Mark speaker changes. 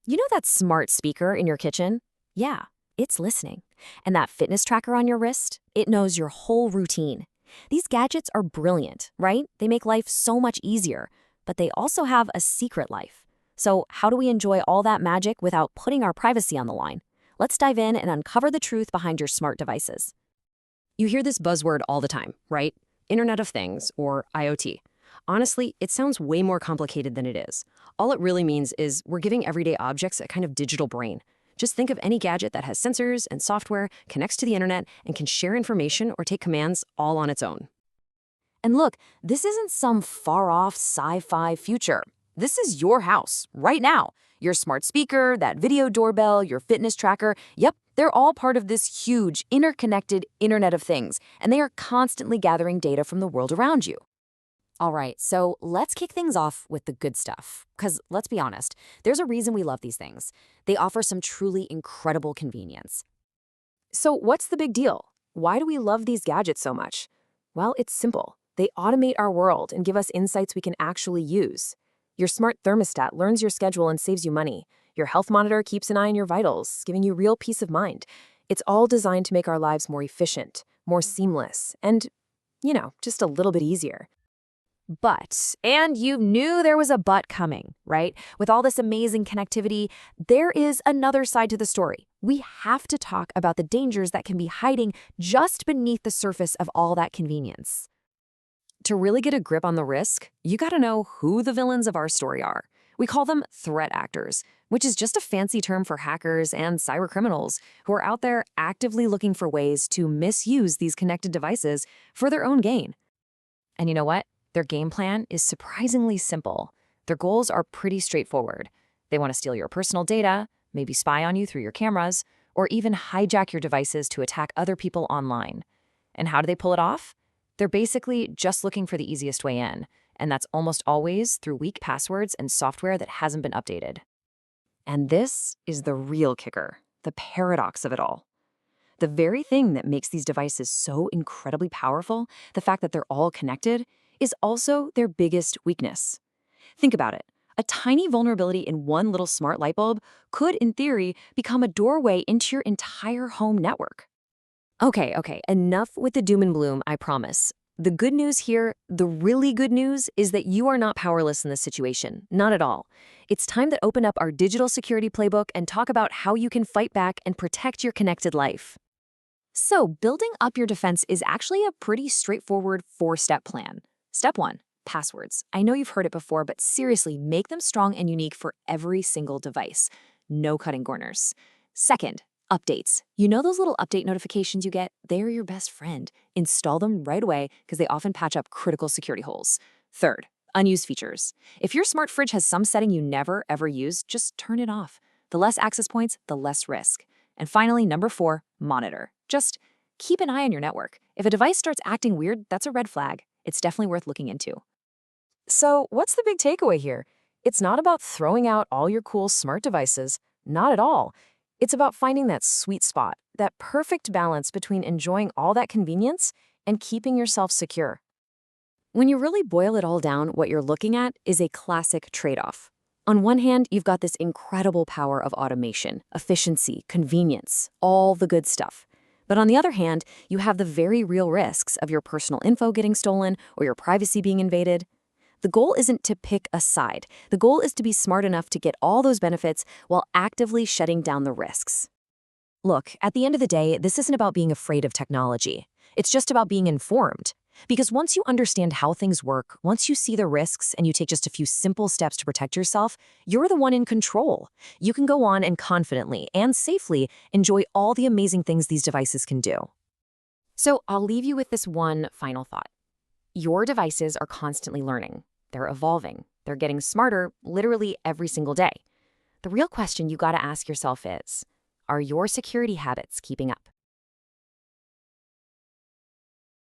Speaker 1: You know that smart speaker in your kitchen? Yeah, it's listening. And that fitness tracker on your wrist? It knows your whole routine. These gadgets are brilliant, right? They make life so much easier, but they also have a secret life. So, how do we enjoy all that magic without putting our privacy on the line? Let's dive in and uncover the truth behind your smart devices. You hear this buzzword all the time, right? Internet of Things, or IoT. Honestly, it sounds way more complicated than it is. All it really means is we're giving everyday objects a kind of digital brain. Just think of any gadget that has sensors and software, connects to the internet, and can share information or take commands all on its own. And look, this isn't some far-off sci-fi future. This is your house, right now. Your smart speaker, that video doorbell, your fitness tracker, yep, they're all part of this huge, interconnected Internet of Things, and they are constantly gathering data from the world around you. All right, so let's kick things off with the good stuff. Because let's be honest, there's a reason we love these things. They offer some truly incredible convenience. So what's the big deal? Why do we love these gadgets so much? Well, it's simple. They automate our world and give us insights we can actually use. Your smart thermostat learns your schedule and saves you money. Your health monitor keeps an eye on your vitals, giving you real peace of mind. It's all designed to make our lives more efficient, more seamless, and, just a little bit easier. And you knew there was a but coming, right? With all this amazing connectivity, there is another side to the story. We have to talk about the dangers that can be hiding just beneath the surface of all that convenience. To really get a grip on the risk, you gotta know who the villains of our story are. We call them threat actors, which is just a fancy term for hackers and cybercriminals who are out there actively looking for ways to misuse these connected devices for their own gain. And you know what? Their game plan is surprisingly simple. Their goals are pretty straightforward. They want to steal your personal data, maybe spy on you through your cameras, or even hijack your devices to attack other people online. And how do they pull it off? They're basically just looking for the easiest way in, and that's almost always through weak passwords and software that hasn't been updated. And this is the real kicker, the paradox of it all. The very thing that makes these devices so incredibly powerful, the fact that they're all connected, is also their biggest weakness. Think about it. A tiny vulnerability in one little smart light bulb could, in theory, become a doorway into your entire home network. Okay, enough with the doom and gloom, I promise. The good news here, the really good news, is that you are not powerless in this situation. Not at all. It's time to open up our digital security playbook and talk about how you can fight back and protect your connected life. So, building up your defense is actually a pretty straightforward 4-step plan. Step 1, passwords. I know you've heard it before, but seriously, make them strong and unique for every single device. No cutting corners. Second, updates. You know those little update notifications you get? They're your best friend. Install them right away because they often patch up critical security holes. Third, unused features. If your smart fridge has some setting you never, ever use, just turn it off. The less access points, the less risk. And finally, number 4, monitor. Just keep an eye on your network. If a device starts acting weird, that's a red flag. It's definitely worth looking into. So, what's the big takeaway here? It's not about throwing out all your cool smart devices. Not at all. It's about finding that sweet spot, that perfect balance between enjoying all that convenience and keeping yourself secure. When you really boil it all down, what you're looking at is a classic trade-off. On one hand, you've got this incredible power of automation, efficiency, convenience, all the good stuff. But on the other hand, you have the very real risks of your personal info getting stolen or your privacy being invaded. The goal isn't to pick a side. The goal is to be smart enough to get all those benefits while actively shutting down the risks. Look, at the end of the day, this isn't about being afraid of technology. It's just about being informed. Because once you understand how things work, once you see the risks and you take just a few simple steps to protect yourself, you're the one in control. You can go on and confidently and safely enjoy all the amazing things these devices can do. So I'll leave you with this one final thought. Your devices are constantly learning. They're evolving. They're getting smarter literally every single day. The real question you gotta ask yourself is, are your security habits keeping up?